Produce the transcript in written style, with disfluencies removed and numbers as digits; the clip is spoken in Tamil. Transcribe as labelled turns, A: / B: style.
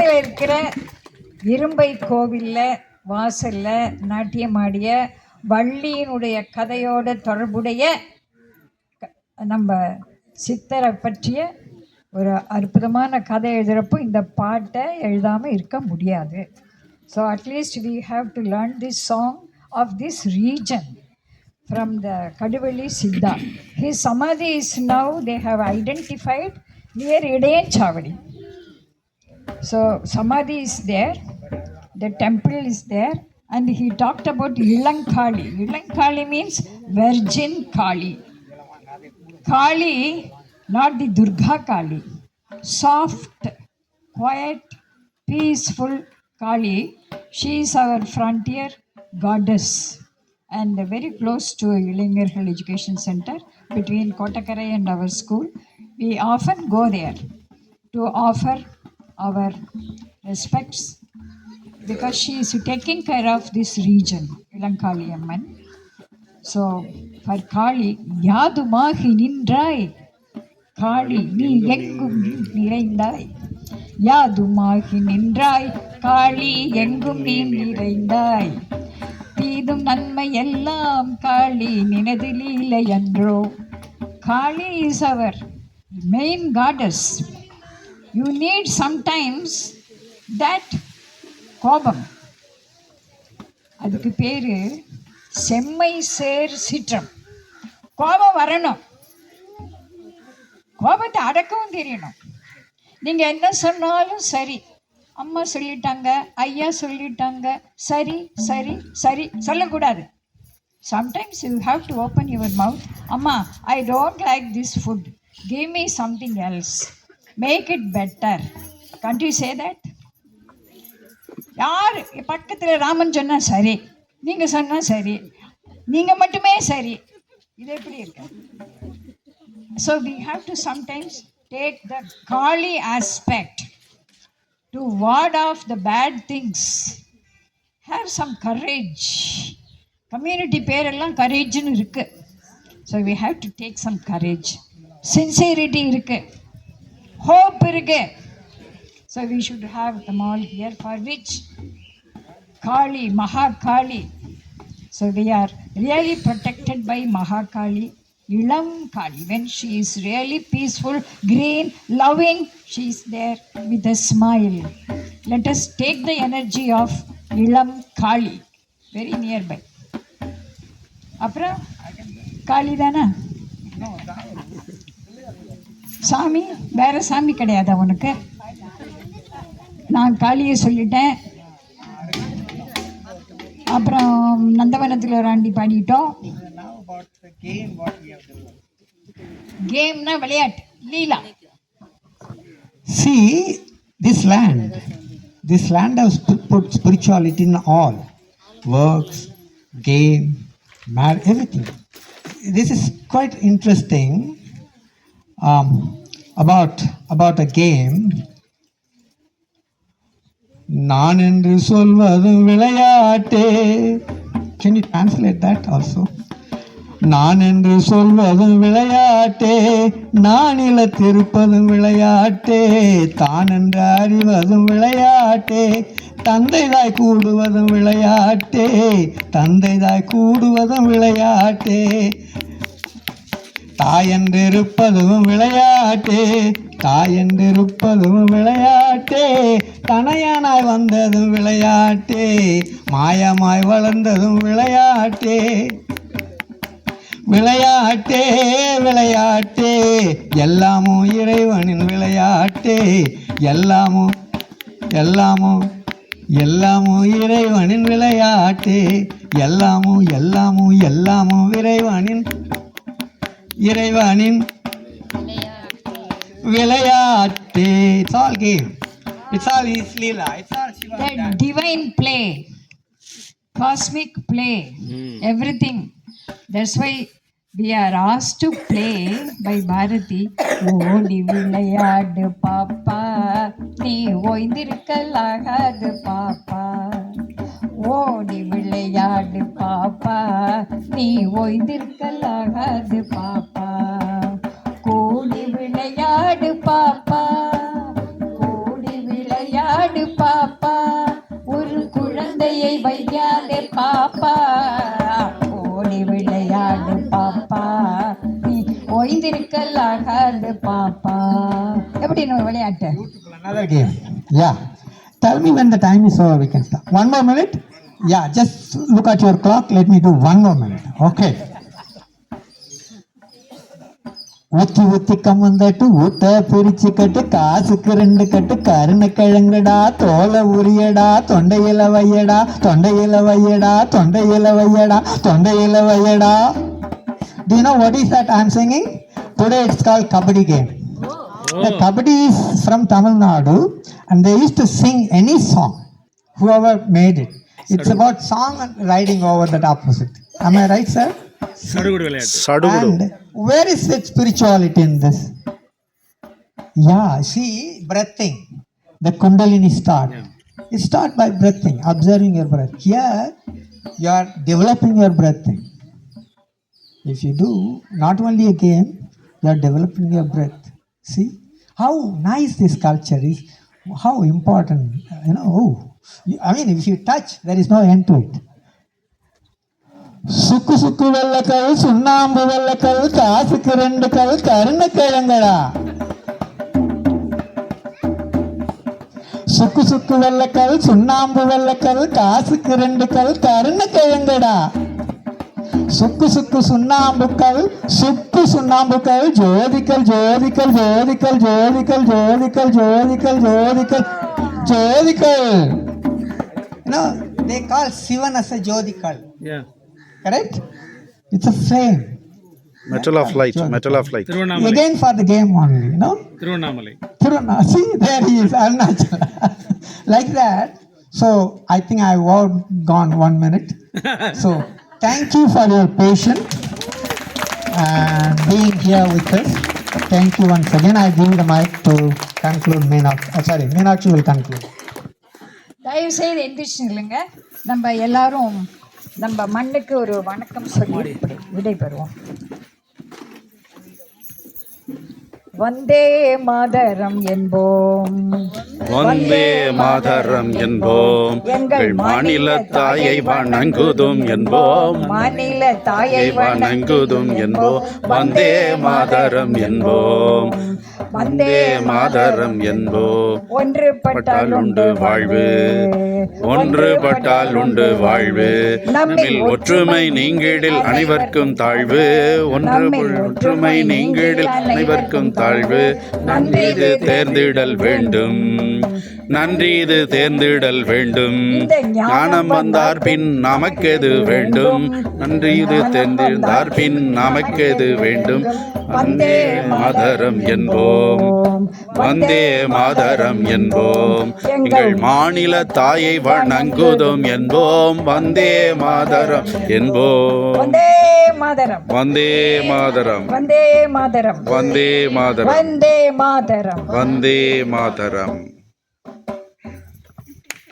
A: பக்கத்தில் இருக்கிற இரும்பை கோவிலில் வாசலில் நாட்டியமாடிய வள்ளியினுடைய கதையோட தொடர்புடைய நம்ம சித்தரை பற்றிய ஒரு அற்புதமான கதை எழுதுகிறப்போ இந்த பாட்டை எழுதாமல் இருக்க முடியாது. So at least we have to learn this song of this region from the Kaduveli Siddha. His samadhi is now, they have identified near Idayan Chavadi. So samadhi is there, the temple is there, and he talked about Ilankali. Ilankali means Virgin Kali. Kali, not the Durga Kali. Soft, quiet, peaceful Kali. She is our frontier goddess. And very close to Ilangarhal Education Center, between Kotakarai and our school. We often go there to offer our respects because she is taking care of this region, Ilankali Amman. So for Kali, Yadumahi Nindrai, Kali ni engum niraindai. Yadumahi Nindrai, Kali engum ni niraindai. தீதும் நன்மை எல்லாம் காளி நினது லீலை என்றோ. Kali is our main goddess. You need sometimes that கோபம். அதுக்கு பேர் செம்மை சேர் சிற்றம். கோபம் வரணும், கோபத்தை அடக்கவும் தெரியணும். நீங்கள் என்ன சொன்னாலும் சரி, அம்மா சொல்லிட்டாங்க, ஐயா சொல்லிட்டாங்க, சரி சரி சரி சொல்லக்கூடாது. Sometimes you have to open your mouth. அம்மா, I don't like this food, give me something else, make it better. Can't you say that? யார் பக்கத்தில் ராமன் சொன்னால் சரி, நீங்கள் சொன்னால் சரி, நீங்கள் மட்டுமே சரி, இது எப்படி இருக்கு? So we have to sometimes take the Kali aspect to ward off the bad things. Have some courage. Community பேரெல்லாம் courageன்னு இருக்கு. So we have to take some courage. Sincerity இருக்கு, hope இருக்கு. So we should have them all here, for which Kali, Mahakali. So we are really protected by Mahakali. Ilam Kali, when she is really peaceful, green, loving, she is there with a smile. Let us take the energy of Ilam Kali, very nearby. அப்புறம் காளி தானே சாமி, வேற சாமி கிடையாதா உனக்கு? நான் காளியை சொல்லிட்டேன். அப்புறம் நந்தவனத்தில் ஒரு ஆண்டி பாடிட்டோம். கேம்னா விளையாட்டு, லீலா.
B: See, this land has put spirituality in all works, game, everything. This is quite interesting about a game. நான் என்று சொல்வதும் விளையாட்டே. Can you translate that also? நான் என்று சொல்வதும் விளையாட்டே, நானிலத்திருப்பதும் விளையாட்டே, தான் என்று அறிவதும் விளையாட்டே, தந்தைதாய் கூடுவதும் விளையாட்டே, தந்தைதாய் கூடுவதும் விளையாட்டே, தாயென்றிருப்பதும் விளையாட்டே, தாயென்றிருப்பதும் விளையாட்டே, தனையானாய் வந்ததும் விளையாட்டே, மாயமாய் வளர்ந்ததும் விளையாட்டே. விளையாட்டே விளையாட்டே எல்லாமும் இறைவனின் விளையாட்டே, எல்லாமும் எல்லாமும் எல்லாமும் இறைவனின் விளையாட்டே, எல்லாமும் எல்லாமும் எல்லாமும் இறைவனின் இறைவனின் விளையாட்டே. It's all game. It's all his Leela. It's all Shiva.
A: The divine play, cosmic play, everything. That's why we are asked to play by Bharati. ஓடி விளையாடு பாப்பா, நீ ஓய்ந்திருக்கலாகாது பாப்பா. ஓடி விளையாடு பாப்பா, நீ ஓய்ந்திருக்கலாகாது பாப்பா. கோடி விளையாடு பாப்பா, கோடி விளையாடு விளையாடு பாப்பா, ஒரு குழந்தையை வைக்காதே பாப்பா, ஓடி விளையாடு பாப்பா, நீ ஓய்ந்திருக்கலாகாது பாப்பா. எப்படி நம்ம விளையாட்டு?
B: Another game. Yeah. Tell me when the time is over, we can start. One more minute? Yeah, just look at your clock. Let me do one more minute. Okay. ஊத்தி ஊத்தி கம்மந்தட்டு ஊட்ட பிரிச்சு கட்டு, காசுக்கு 2 கட்டு, கருணக்கிழங்குடா, தோலை உரியடா, தொண்டையில வையடா, தொண்டையில வையடா, தொண்டையில வையடா, தொண்டையில வையடா. Do you know what is that I am singing? Today it's called Kabaddi game. The Kabaddi is from Tamil Nadu and they used to sing any song, whoever made it. It's about song and riding over that opposite. Am I right, sir? And where is the spirituality in this? Yeah, see, breathing. The Kundalini start. You start by breathing, observing your breath. Here, you are developing your breathing. If you do not only a game, you are developing your breath. See how nice this culture is, how important, I mean, if you touch, there is no end to it. சுக்கு சுக்கு வெள்ளக்கல், சுண்ணாம்பு வெள்ளக்கல், காசுக்கு 2 கல், கருணக்கிழங்கடா. சுக்கு சுக்கு வெள்ளக்கல், சுண்ணாம்பு வெள்ளக்கல், காசுக்கு 2 கல், கருணக்கிழங்கடா. சுக்கு சுக்கு சுண்ணாம்புக்கல், சுக்கு சுண்ணாம்புக்கல், ஜோதிக்கல் ஜோதிக்கல் ஜோதிக்கல் ஜோதிக்கல் ஜோதிக்கல் ஜோதிக்கல் ஜோதிக்கல் ஜோதிக்கல். They call Sivan as a Jodikal.
C: Yeah.
B: Correct? It's a flame.
D: Metal of light, metal of light.
B: Again for the game only,
C: Tiruvannamalai.
B: See, there he is, Arunachal. Like that. So, I think I've gone 1 minute. So, thank you for your patience and being here with us. Thank you once again. I give the mic to conclude Meenakshi. Meenakshi will conclude.
A: தயவு செய்து எந்திரிச்சுங்களுங்க. நம்ம எல்லாரும் நம்ம மண்ணுக்கு ஒரு வணக்கம் சொல்லி விடைபெறுவோம். வந்தே மாதரம் என்போம்,
D: வந்தே மாதரம் என்போம், எங்கள் மாநில தாயை வணங்குதும் என்போம்,
A: மாநில தாயை
D: வணங்குதும் என்போம், வந்தே மாதரம் என்போம், வந்தே மாதரம் என்போம்.
A: ஒன்றுபட்டால்
D: உண்டு வாழ்வு, ஒன்றுபட்டால் உண்டு வாழ்வு, நம்மில் ஒற்றுமை நீங்கிடில் அனைவருக்கும் தாழ்வு, ஒற்றுமை நீங்கிடில் அனைவருக்கும் தாழ்வு. நன்றி இது தேர்ந்திடல் வேண்டும், நன்றி இது தேர்ந்திடல் வேண்டும், ஞானம் வந்தார் பின் நமக்கெது வேண்டும், நன்றி இது தேர்ந்திருந்தார் பின் நமக்கெது வேண்டும். வந்தே மாதரம் என்போம், வந்தே மாதரம் என்போம், எங்கள் மாநில தாயை வணங்குதும் என்போம், வந்தே மாதரம் என்போம்.
A: வந்தே மாதரம்,
D: வந்தே மாதரம்,
A: வந்தே மாதரம்,
D: வந்தே மாதரம்,
A: வந்தே மாதரம்,
D: வந்தே மாதரம்.